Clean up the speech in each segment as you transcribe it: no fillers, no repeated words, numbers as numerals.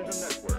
Television Network.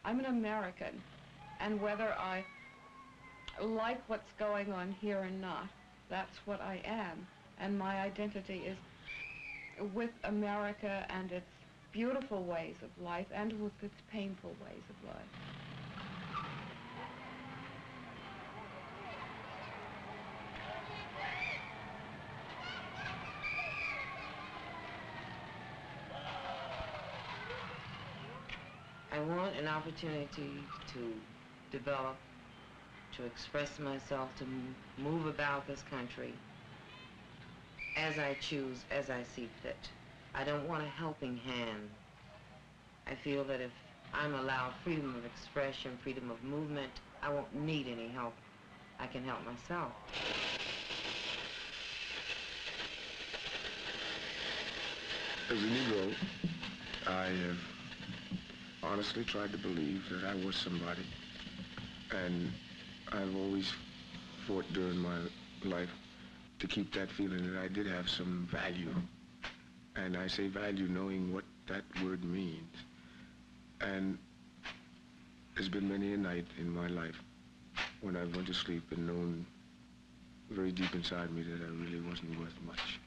I'm an American, and whether I like what's going on here or not, that's what I am. And my identity is with America and its beautiful ways of life and with its painful ways of life. I want an opportunity to develop, to express myself, to move about this country as I choose, as I see fit. I don't want a helping hand. I feel that if I'm allowed freedom of expression, freedom of movement, I won't need any help. I can help myself. As a Negro, I have honestly tried to believe that I was somebody, and I've always fought during my life to keep that feeling that I did have some value. And I say value knowing what that word means. And there's been many a night in my life when I went to sleep and known very deep inside me that I really wasn't worth much.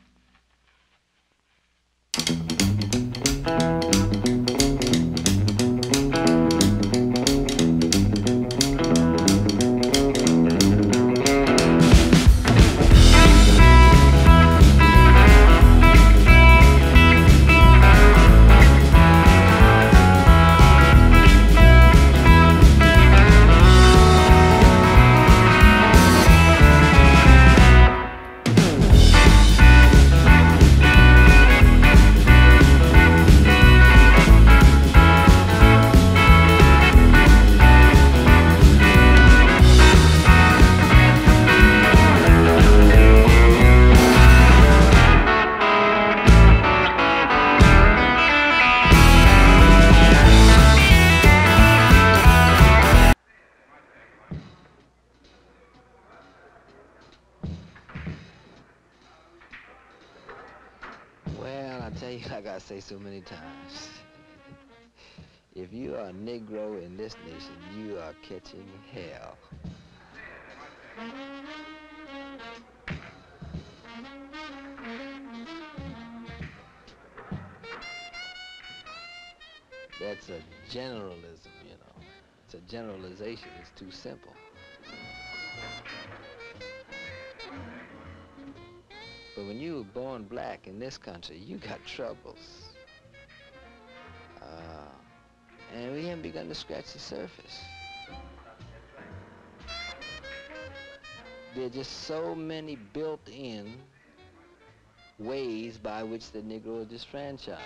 Like I say so many times, if you are a Negro in this nation, you are catching hell. That's a generalism, you know. It's a generalization. It's too simple. But when you were born black in this country, you got troubles. And we haven't begun to scratch the surface. There are just so many built-in ways by which the Negro is disfranchised.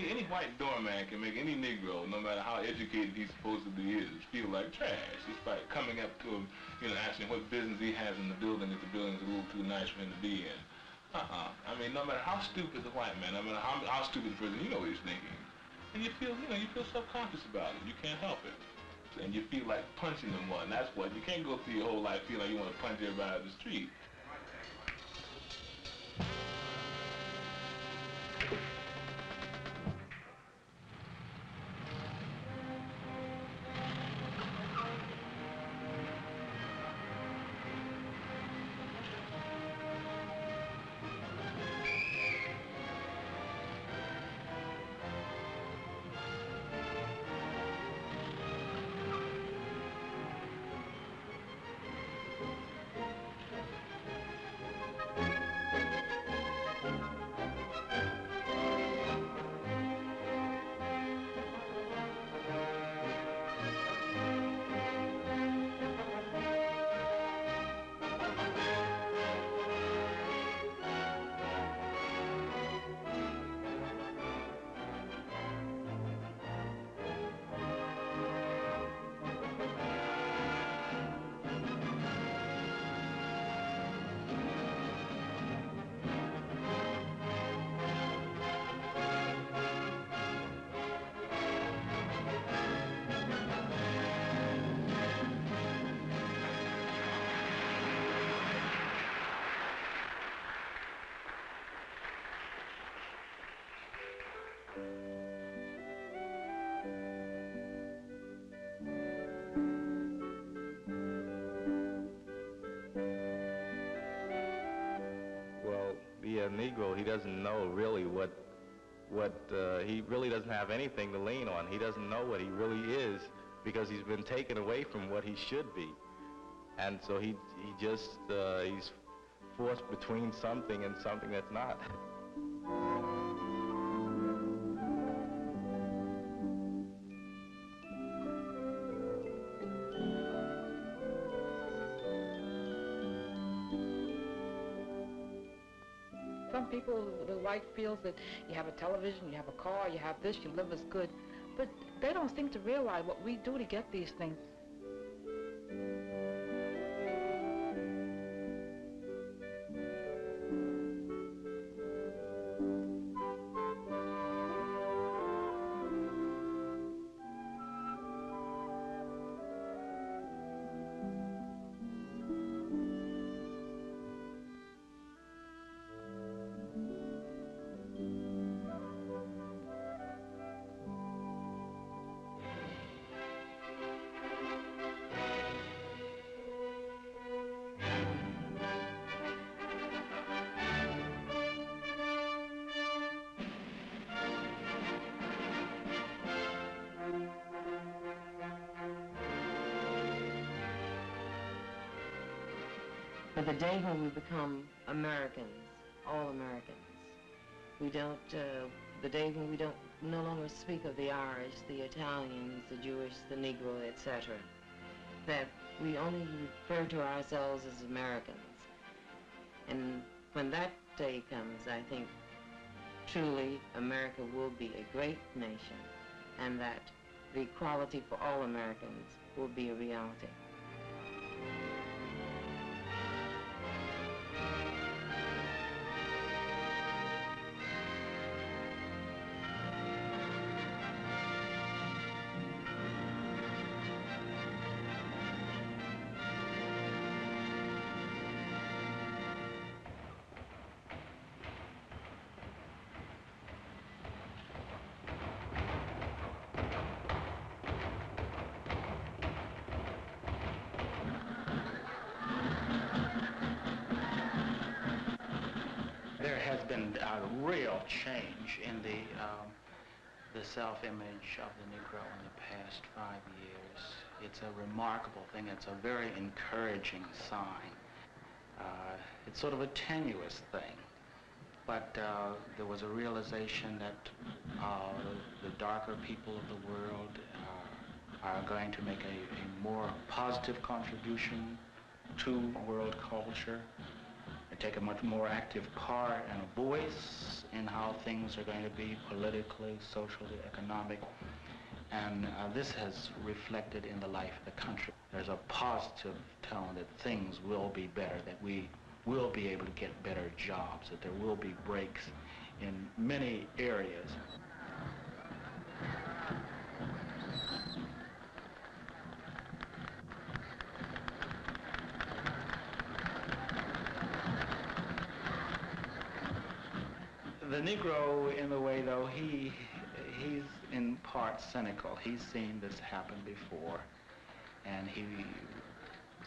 any white doorman can make any Negro, no matter how educated he supposedly is, feel like trash. It's like coming up to him, you know, asking what business he has in the building if the building's a little too nice for him to be in. I mean, no matter how stupid the white man, no matter how stupid the person, you know what he's thinking. And you feel self-conscious about it. You can't help it. And you feel like punching them one. That's what, you can't go through your whole life feeling like you want to punch everybody out the street. A Negro, he doesn't know really he really doesn't have anything to lean on. He doesn't know what he really is because he's been taken away from what he should be. And so he's forced between something and something that's not. Some people, the white feels that you have a television, you have a car, you have this, you live as good, but they don't seem to realize what we do to get these things. For the day when we become Americans, all Americans, we don't, the day when we don't no longer speak of the Irish, the Italians, the Jewish, the Negro, etc., that we only refer to ourselves as Americans. And when that day comes, I think truly America will be a great nation, and that the equality for all Americans will be a reality. There has been a real change in the self-image of the Negro in the past 5 years. It's a remarkable thing. It's a very encouraging sign. It's sort of a tenuous thing, but there was a realization that the darker people of the world are going to make a more positive contribution to world culture, take a much more active part and a voice in how things are going to be politically, socially, economic. And this has reflected in the life of the country. There's a positive tone that things will be better, that we will be able to get better jobs, that there will be breaks in many areas. The Negro, in a way, though, he's in part cynical. He's seen this happen before, and he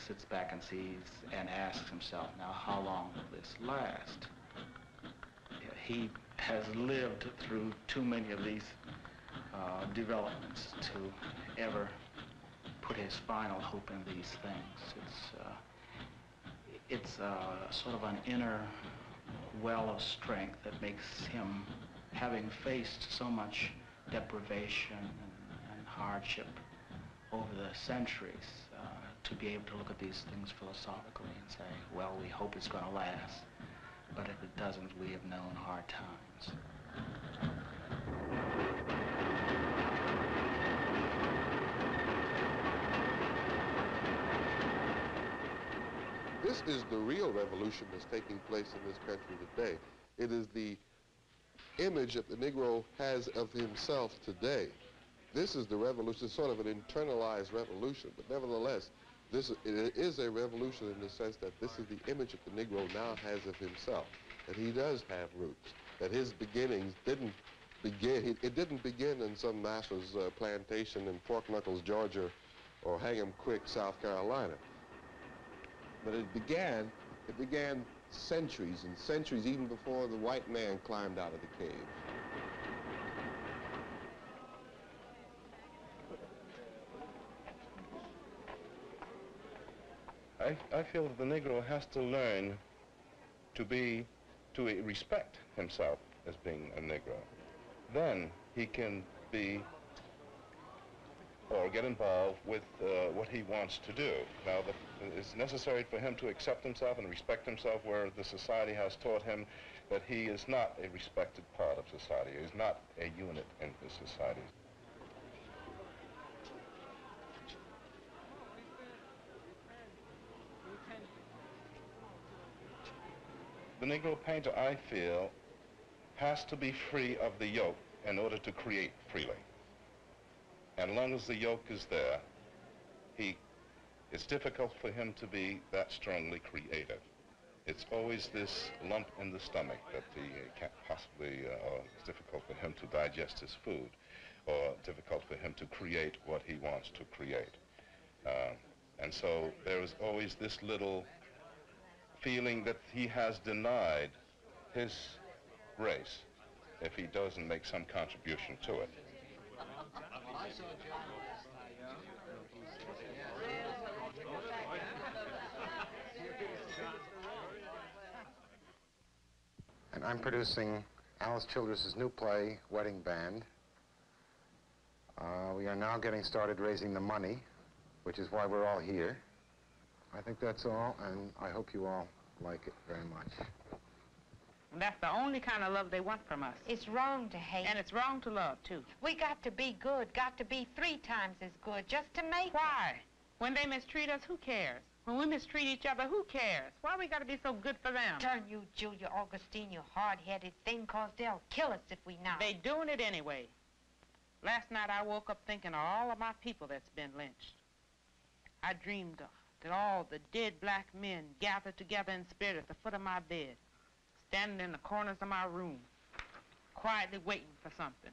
sits back and sees and asks himself, now, how long will this last? He has lived through too many of these developments to ever put his final hope in these things. It's sort of an inner well of strength that makes him, having faced so much deprivation and hardship over the centuries, to be able to look at these things philosophically and say, well, we hope it's going to last, but if it doesn't, we have known hard times. This is the real revolution that's taking place in this country today. It is the image that the Negro has of himself today. This is the revolution, sort of an internalized revolution, but nevertheless, it is a revolution in the sense that this is the image that the Negro now has of himself, that he does have roots, that his beginnings didn't begin, it didn't begin in some master's plantation in Fork Knuckles, Georgia, or Hang'em Creek, South Carolina. But it began centuries and centuries, even before the white man climbed out of the cave. I feel that the Negro has to learn to respect himself as being a Negro. Then he can be or get involved with what he wants to do. Now, it's necessary for him to accept himself and respect himself, where the society has taught him that he is not a respected part of society. He is not a unit in the society. The Negro painter, I feel, has to be free of the yoke in order to create freely. And as long as the yoke is there, it's difficult for him to be that strongly creative. It's always this lump in the stomach that he can't possibly, or it's difficult for him to digest his food, or difficult for him to create what he wants to create. And so there is always this little feeling that he has denied his race if he doesn't make some contribution to it. And I'm producing Alice Childress's new play, Wedding Band. We are now getting started raising the money, which is why we're all here. I think that's all, and I hope you all like it very much. That's the only kind of love they want from us. It's wrong to hate. And it's wrong to love, too. We got to be good, got to be 3 times as good, just to make Why? When they mistreat us, who cares? When we mistreat each other, who cares? Why we got to be so good for them? Turn you, Julia Augustine, you hard-headed thing, 'cause they'll kill us if we not. They doing it anyway. Last night I woke up thinking of all of my people that's been lynched. I dreamed that all the dead black men gathered together in spirit at the foot of my bed, standing in the corners of my room, quietly waiting for something.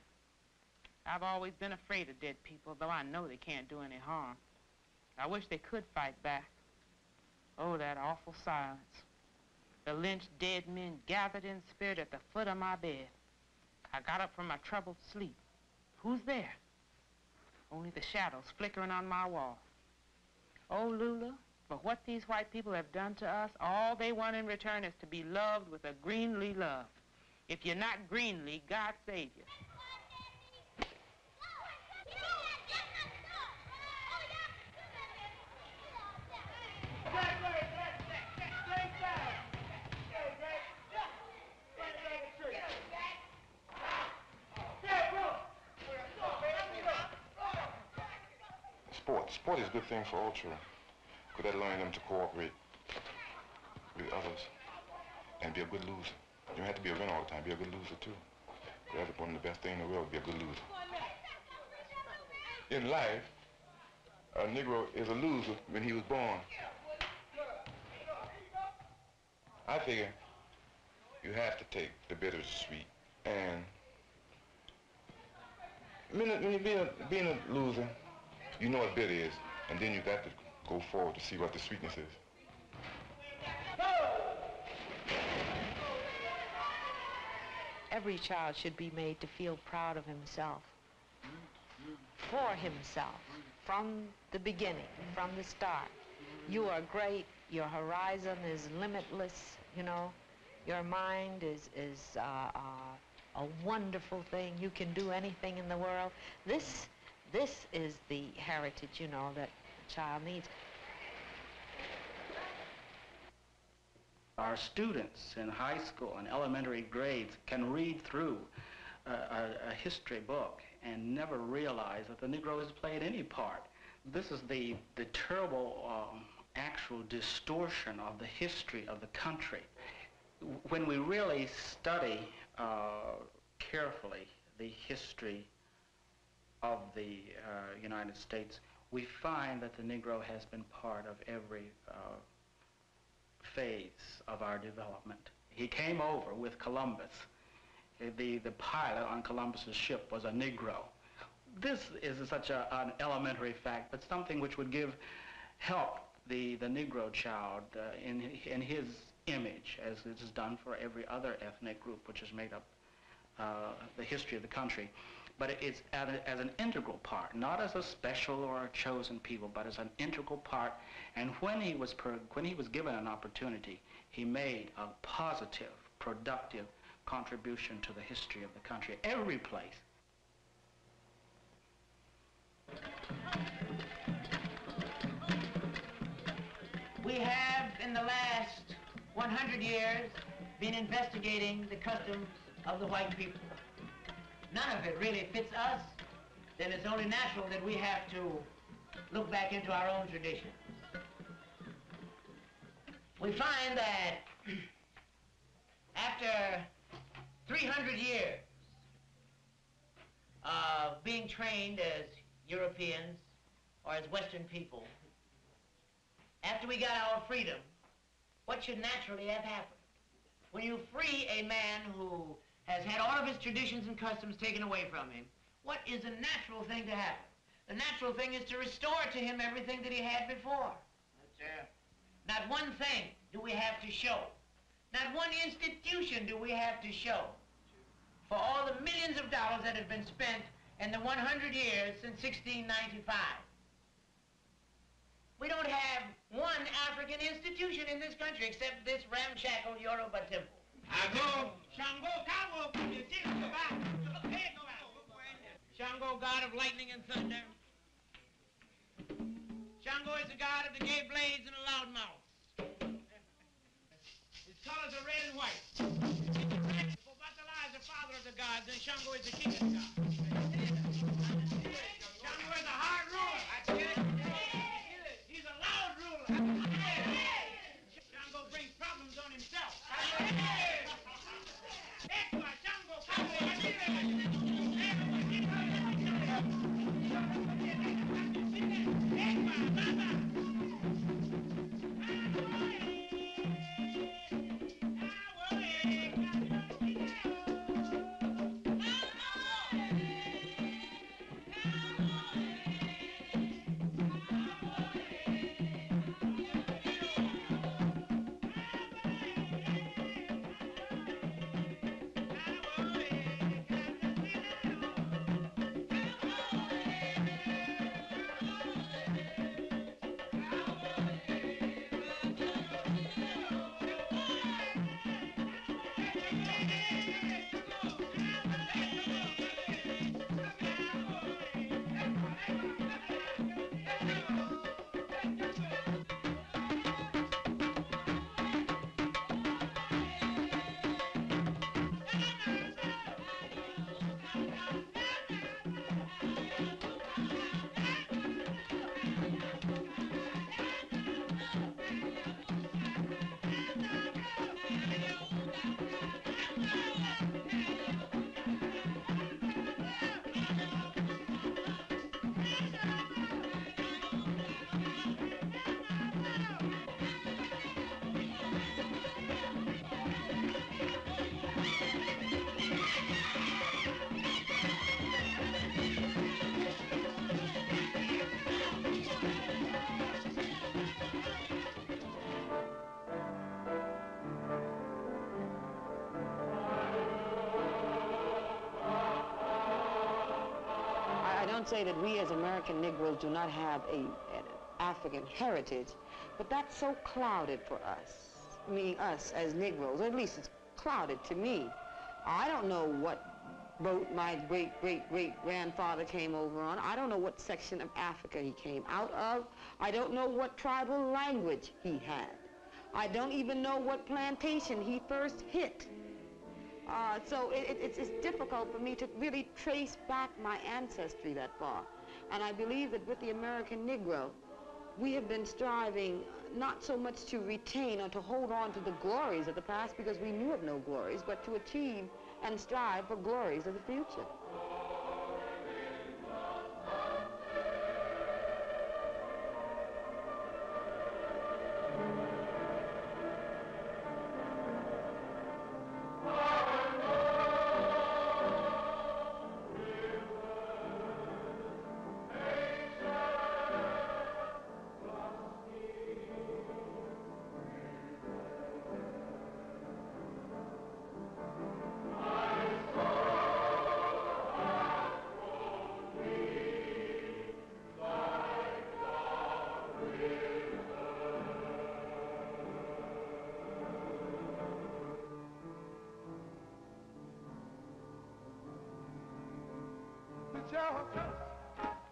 I've always been afraid of dead people, though I know they can't do any harm. I wish they could fight back. Oh, that awful silence. The lynched dead men gathered in spirit at the foot of my bed. I got up from my troubled sleep. Who's there? Only the shadows flickering on my wall. Oh, Lula, for what these white people have done to us, all they want in return is to be loved with a greenly love. If you're not greenly, God save you. Sport is a good thing for all children, because that learns them to cooperate with others and be a good loser. You don't have to be a winner all the time, be a good loser too. That's one of the best things in the world, be a good loser. In life, a Negro is a loser when he was born. I figure you have to take the bitter with the sweet. And when you're being a loser, you know what bitter is, and then you got to go forward to see what the sweetness is. Every child should be made to feel proud of himself, for himself, from the beginning, from the start. You are great, your horizon is limitless, you know. Your mind is a wonderful thing. You can do anything in the world. This is the heritage, you know, that a child needs. Our students in high school and elementary grades can read through a history book and never realize that the Negro has played any part. This is the terrible actual distortion of the history of the country. When we really study carefully the history of the United States, we find that the Negro has been part of every phase of our development. He came over with Columbus. The pilot on Columbus's ship was a Negro. This is such an elementary fact, but something which would help the Negro child in his image, as it is done for every other ethnic group which has made up the history of the country. But it's as an integral part, not as a special or a chosen people, but as an integral part. And when he was given an opportunity, he made a positive, productive contribution to the history of the country, every place. We have, in the last 100 years, been investigating the customs of the white people. None of it really fits us. Then it's only natural that we have to look back into our own tradition. We find that after 300 years of being trained as Europeans or as Western people, after we got our freedom, what should naturally have happened? When you free a man who has had all of his traditions and customs taken away from him, what is a natural thing to happen? The natural thing is to restore to him everything that he had before. Not one thing do we have to show. Not one institution do we have to show for all the millions of dollars that have been spent in the 100 years since 1695. We don't have one African institution in this country except this ramshackle Yoruba temple. Shango, god of lightning and thunder. Shango is the god of the gay blades and the loud mouth. His colors are red and white. Obatala is the father of the gods, and Shango is the king of the gods. Shango is a hard ruler. He's a loud ruler. Shango brings problems on himself. can't say that we as American Negroes do not have an African heritage, but that's so clouded for us. Meaning us as Negroes, or at least it's clouded to me. I don't know what boat my great-great-great-grandfather came over on. I don't know what section of Africa he came out of. I don't know what tribal language he had. I don't even know what plantation he first hit. So it's difficult for me to really trace back my ancestry that far. And I believe that with the American Negro, we have been striving not so much to retain or to hold on to the glories of the past because we knew of no glories, but to achieve and strive for glories of the future.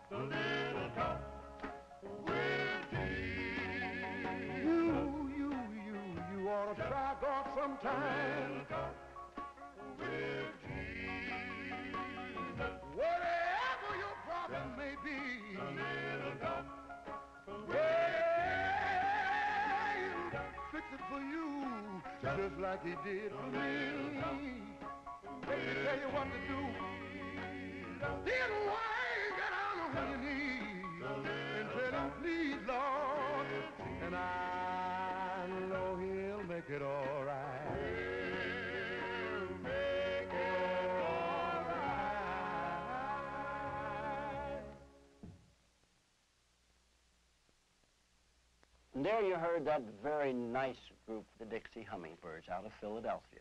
The little cup with tea. You ought to try God sometime. With tea. Whatever your problem may be. The little cup with tea. Fix it for you, just like he did for me. Let me tell you what to do. Then why get on your knees and tell him, please, Lord, and I know he'll make it all right. He'll make it all right. And there you heard that very nice group, the Dixie Hummingbirds, out of Philadelphia.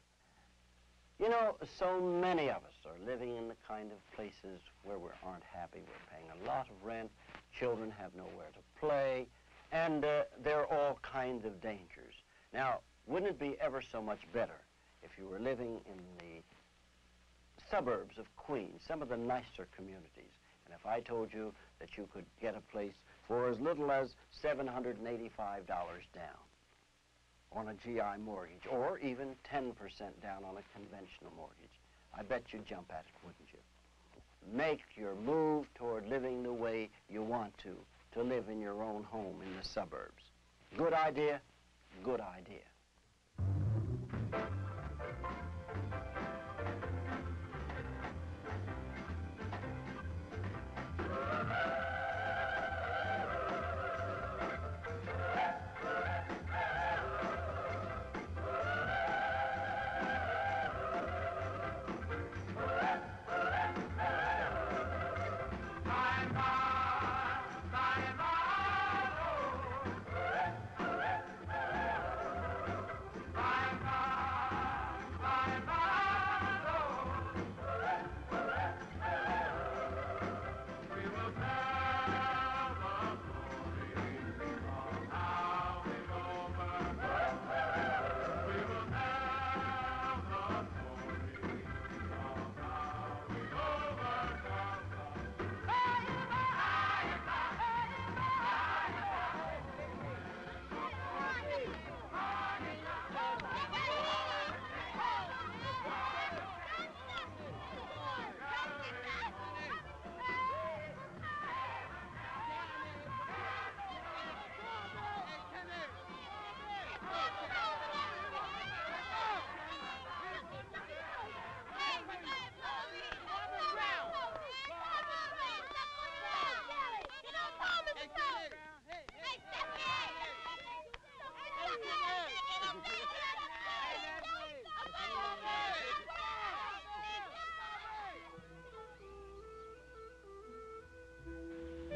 You know, so many of us are living in the kind of places where we aren't happy. We're paying a lot of rent, children have nowhere to play, and there are all kinds of dangers. Now, wouldn't it be ever so much better if you were living in the suburbs of Queens, some of the nicer communities, and if I told you that you could get a place for as little as $785 down on a GI mortgage, or even 10% down on a conventional mortgage, I bet you'd jump at it, wouldn't you? Make your move toward living the way you want to live in your own home in the suburbs. Good idea? Good idea.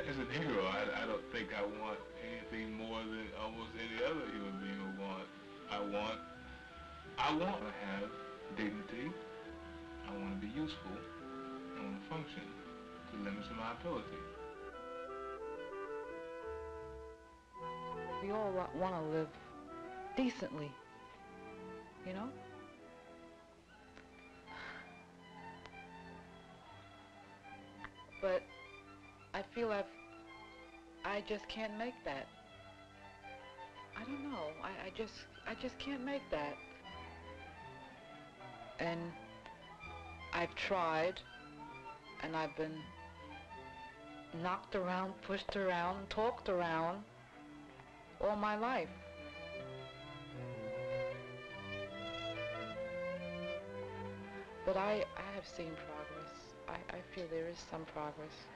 As a Negro, I don't think I want anything more than almost any other human being would want. I want to have dignity. I want to be useful. I want to function. the limits of my ability. We all want to live decently, you know? But I feel I just can't make that. I don't know. I just can't make that. And I've tried, and I've been knocked around, pushed around, talked around all my life. But I have seen progress. I feel there is some progress.